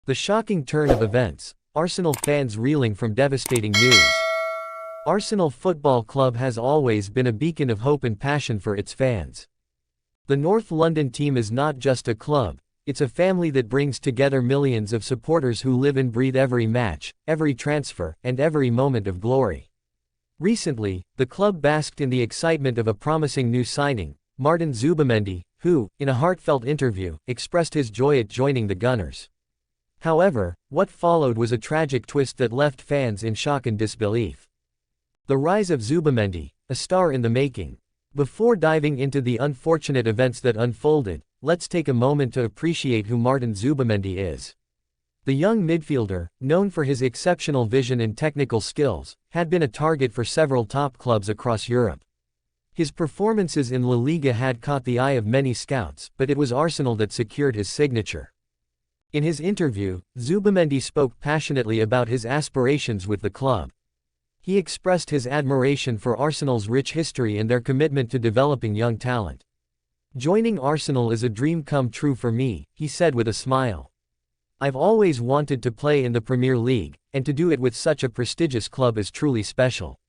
The shocking turn of events, Arsenal fans reeling from devastating news. Arsenal Football Club has always been a beacon of hope and passion for its fans. The North London team is not just a club, it's a family that brings together millions of supporters who live and breathe every match, every transfer, and every moment of glory. Recently, the club basked in the excitement of a promising new signing, Martin Zubimendi, who, in a heartfelt interview, expressed his joy at joining the Gunners. However, what followed was a tragic twist that left fans in shock and disbelief. The rise of Zubimendi, a star in the making. Before diving into the unfortunate events that unfolded, let's take a moment to appreciate who Martin Zubimendi is. The young midfielder, known for his exceptional vision and technical skills, had been a target for several top clubs across Europe. His performances in La Liga had caught the eye of many scouts, but it was Arsenal that secured his signature. In his interview, Zubimendi spoke passionately about his aspirations with the club. He expressed his admiration for Arsenal's rich history and their commitment to developing young talent. "Joining Arsenal is a dream come true for me," he said with a smile. "I've always wanted to play in the Premier League, and to do it with such a prestigious club is truly special.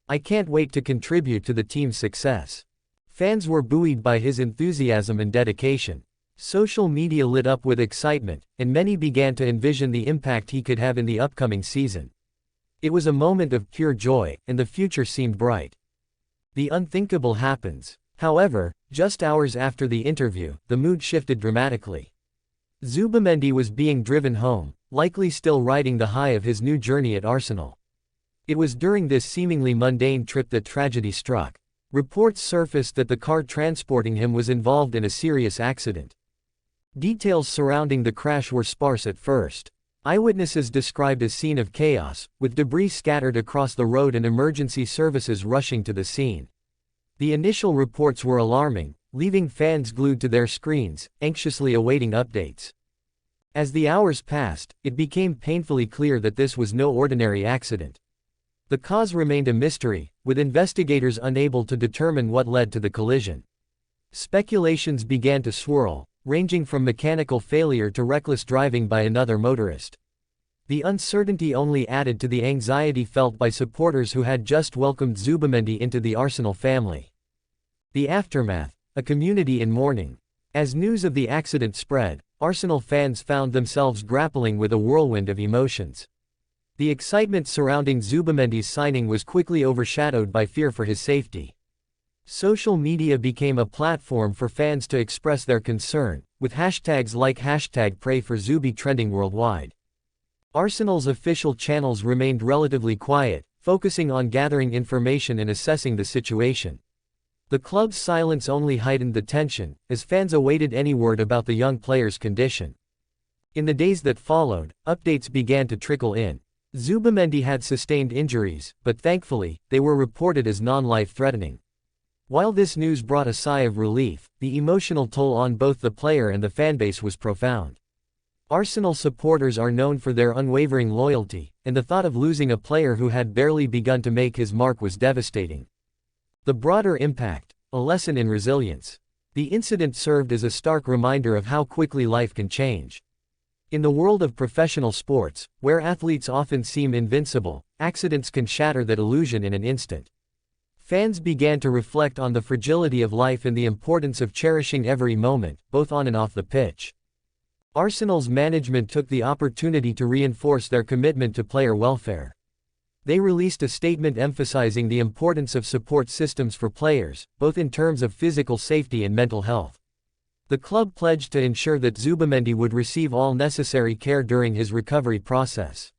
I can't wait to contribute to the team's success." Fans were buoyed by his enthusiasm and dedication. Social media lit up with excitement, and many began to envision the impact he could have in the upcoming season. It was a moment of pure joy, and the future seemed bright. The unthinkable happens. However, just hours after the interview, the mood shifted dramatically. Zubimendi was being driven home, likely still riding the high of his new journey at Arsenal. It was during this seemingly mundane trip that tragedy struck. Reports surfaced that the car transporting him was involved in a serious accident. Details surrounding the crash were sparse at first. Eyewitnesses described a scene of chaos, with debris scattered across the road and emergency services rushing to the scene. The initial reports were alarming, leaving fans glued to their screens, anxiously awaiting updates. As the hours passed, it became painfully clear that this was no ordinary accident. The cause remained a mystery, with investigators unable to determine what led to the collision. Speculations began to swirl, ranging from mechanical failure to reckless driving by another motorist. The uncertainty only added to the anxiety felt by supporters who had just welcomed Zubimendi into the Arsenal family. The aftermath, a community in mourning. As news of the accident spread, Arsenal fans found themselves grappling with a whirlwind of emotions. The excitement surrounding Zubimendi's signing was quickly overshadowed by fear for his safety. Social media became a platform for fans to express their concern, with hashtags like #PrayForZubi trending worldwide. Arsenal's official channels remained relatively quiet, focusing on gathering information and assessing the situation. The club's silence only heightened the tension, as fans awaited any word about the young player's condition. In the days that followed, updates began to trickle in. Zubimendi had sustained injuries, but thankfully, they were reported as non-life-threatening. While this news brought a sigh of relief, the emotional toll on both the player and the fanbase was profound. Arsenal supporters are known for their unwavering loyalty, and the thought of losing a player who had barely begun to make his mark was devastating. The broader impact, a lesson in resilience. The incident served as a stark reminder of how quickly life can change. In the world of professional sports, where athletes often seem invincible, accidents can shatter that illusion in an instant. Fans began to reflect on the fragility of life and the importance of cherishing every moment, both on and off the pitch. Arsenal's management took the opportunity to reinforce their commitment to player welfare. They released a statement emphasizing the importance of support systems for players, both in terms of physical safety and mental health. The club pledged to ensure that Zubimendi would receive all necessary care during his recovery process.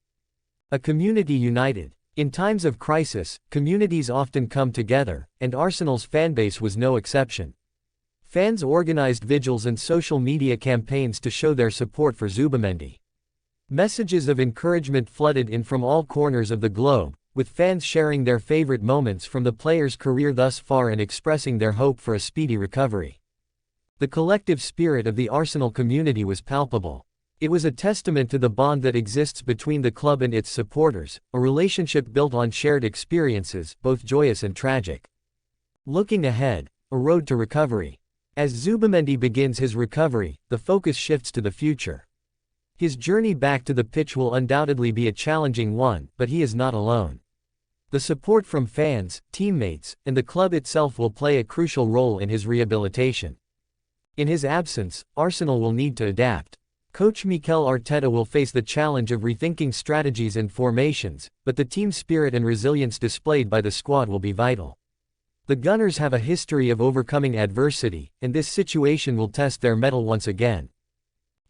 A community united. In times of crisis, communities often come together, and Arsenal's fanbase was no exception. Fans organized vigils and social media campaigns to show their support for Zubimendi. Messages of encouragement flooded in from all corners of the globe, with fans sharing their favorite moments from the player's career thus far and expressing their hope for a speedy recovery. The collective spirit of the Arsenal community was palpable. It was a testament to the bond that exists between the club and its supporters, a relationship built on shared experiences, both joyous and tragic. Looking ahead, a road to recovery. As Zubimendi begins his recovery, the focus shifts to the future. His journey back to the pitch will undoubtedly be a challenging one, but he is not alone. The support from fans, teammates, and the club itself will play a crucial role in his rehabilitation. In his absence, Arsenal will need to adapt. Coach Mikel Arteta will face the challenge of rethinking strategies and formations, but the team spirit and resilience displayed by the squad will be vital. The Gunners have a history of overcoming adversity, and this situation will test their mettle once again.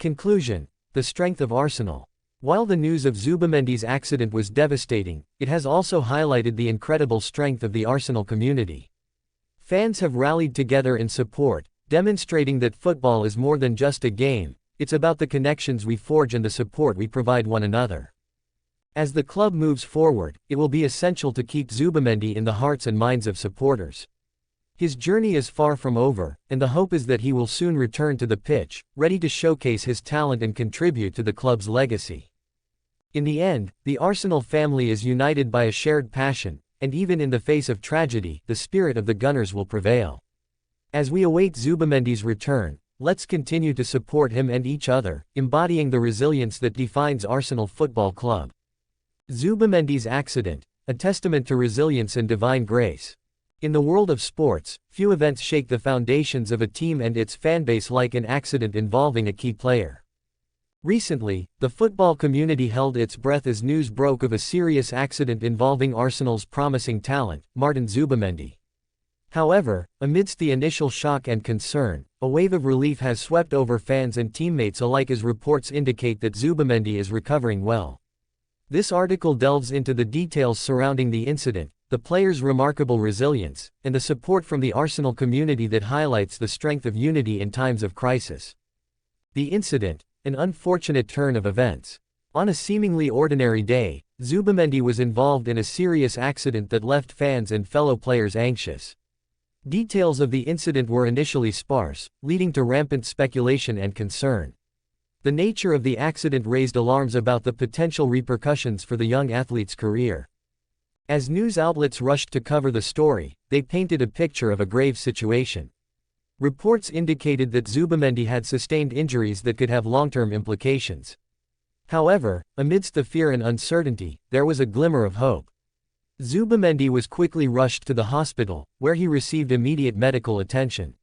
Conclusion: the strength of Arsenal. While the news of Zubimendi's accident was devastating, it has also highlighted the incredible strength of the Arsenal community. Fans have rallied together in support, demonstrating that football is more than just a game. It's about the connections we forge and the support we provide one another. As the club moves forward, it will be essential to keep Zubimendi in the hearts and minds of supporters. His journey is far from over, and the hope is that he will soon return to the pitch, ready to showcase his talent and contribute to the club's legacy. In the end, the Arsenal family is united by a shared passion, and even in the face of tragedy, the spirit of the Gunners will prevail. As we await Zubimendi's return, let's continue to support him and each other, embodying the resilience that defines Arsenal Football Club. Zubimendi's accident, a testament to resilience and divine grace. In the world of sports, few events shake the foundations of a team and its fanbase like an accident involving a key player. Recently, the football community held its breath as news broke of a serious accident involving Arsenal's promising talent, Martin Zubimendi. However, amidst the initial shock and concern, a wave of relief has swept over fans and teammates alike as reports indicate that Zubimendi is recovering well. This article delves into the details surrounding the incident, the player's remarkable resilience, and the support from the Arsenal community that highlights the strength of unity in times of crisis. The incident, an unfortunate turn of events. On a seemingly ordinary day, Zubimendi was involved in a serious accident that left fans and fellow players anxious. Details of the incident were initially sparse, leading to rampant speculation and concern. The nature of the accident raised alarms about the potential repercussions for the young athlete's career. As news outlets rushed to cover the story, they painted a picture of a grave situation. Reports indicated that Zubimendi had sustained injuries that could have long-term implications. However, amidst the fear and uncertainty, there was a glimmer of hope. Zubimendi was quickly rushed to the hospital, where he received immediate medical attention.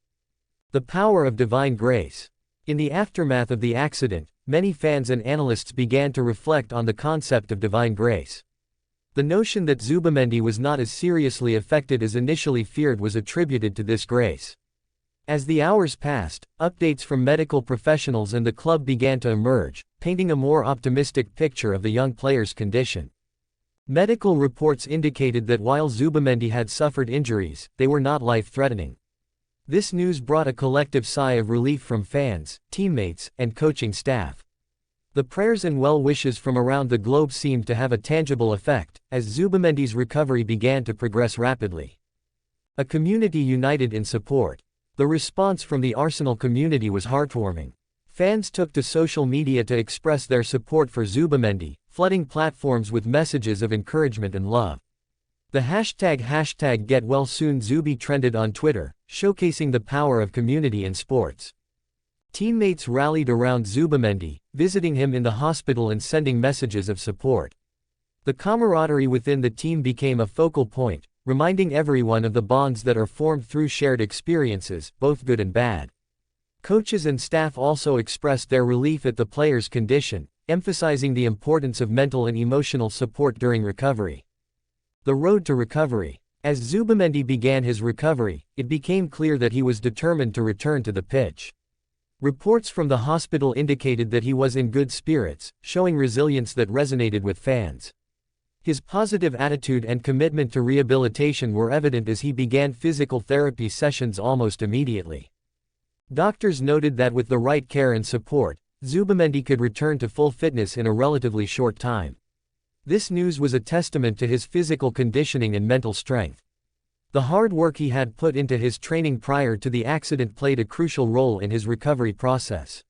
The power of divine grace. In the aftermath of the accident, many fans and analysts began to reflect on the concept of divine grace. The notion that Zubimendi was not as seriously affected as initially feared was attributed to this grace. As the hours passed, updates from medical professionals and the club began to emerge, painting a more optimistic picture of the young player's condition. Medical reports indicated that while Zubimendi had suffered injuries, they were not life-threatening. This news brought a collective sigh of relief from fans, teammates, and coaching staff. The prayers and well wishes from around the globe seemed to have a tangible effect, as Zubimendi's recovery began to progress rapidly. A community united in support. The response from the Arsenal community was heartwarming. Fans took to social media to express their support for Zubimendi, flooding platforms with messages of encouragement and love. The hashtag #GetWellSoonZubi trended on Twitter, showcasing the power of community in sports. Teammates rallied around Zubimendi, visiting him in the hospital and sending messages of support. The camaraderie within the team became a focal point, reminding everyone of the bonds that are formed through shared experiences, both good and bad. Coaches and staff also expressed their relief at the player's condition, emphasizing the importance of mental and emotional support during recovery. The road to recovery. As Zubimendi began his recovery, it became clear that he was determined to return to the pitch. Reports from the hospital indicated that he was in good spirits, showing resilience that resonated with fans. His positive attitude and commitment to rehabilitation were evident as he began physical therapy sessions almost immediately. Doctors noted that with the right care and support, Zubimendi could return to full fitness in a relatively short time. This news was a testament to his physical conditioning and mental strength. The hard work he had put into his training prior to the accident played a crucial role in his recovery process.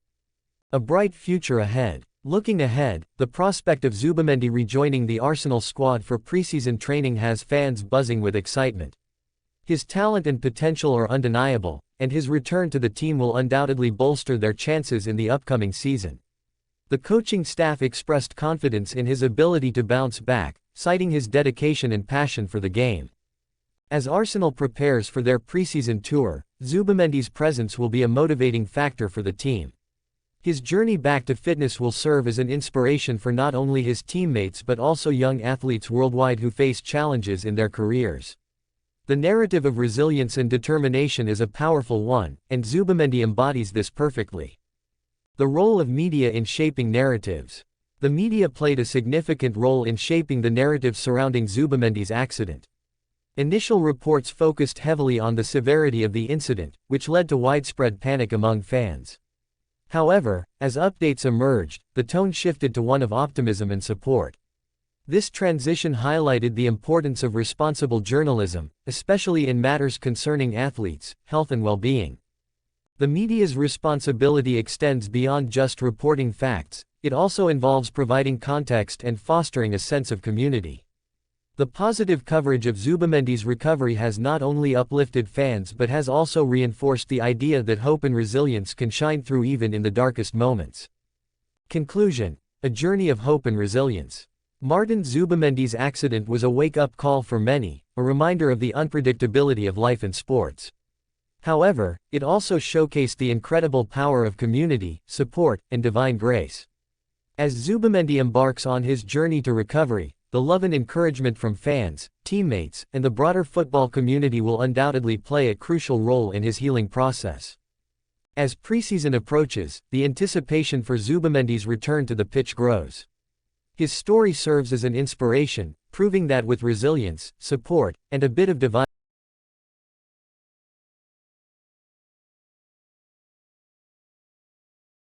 A bright future ahead. Looking ahead, the prospect of Zubimendi rejoining the Arsenal squad for preseason training has fans buzzing with excitement. His talent and potential are undeniable, and his return to the team will undoubtedly bolster their chances in the upcoming season. The coaching staff expressed confidence in his ability to bounce back, citing his dedication and passion for the game. As Arsenal prepares for their preseason tour, Zubimendi's presence will be a motivating factor for the team. His journey back to fitness will serve as an inspiration for not only his teammates but also young athletes worldwide who face challenges in their careers. The narrative of resilience and determination is a powerful one, and Zubimendi embodies this perfectly. The role of media in shaping narratives. The media played a significant role in shaping the narrative surrounding Zubimendi's accident. Initial reports focused heavily on the severity of the incident, which led to widespread panic among fans. However, as updates emerged, the tone shifted to one of optimism and support. This transition highlighted the importance of responsible journalism, especially in matters concerning athletes' health and well-being. The media's responsibility extends beyond just reporting facts, it also involves providing context and fostering a sense of community. The positive coverage of Zubimendi's recovery has not only uplifted fans but has also reinforced the idea that hope and resilience can shine through even in the darkest moments. Conclusion: a journey of hope and resilience. Martin Zubimendi's accident was a wake-up call for many, a reminder of the unpredictability of life in sports. However, it also showcased the incredible power of community, support, and divine grace. As Zubimendi embarks on his journey to recovery, the love and encouragement from fans, teammates, and the broader football community will undoubtedly play a crucial role in his healing process. As preseason approaches, the anticipation for Zubimendi's return to the pitch grows. His story serves as an inspiration, proving that with resilience, support, and a bit of divine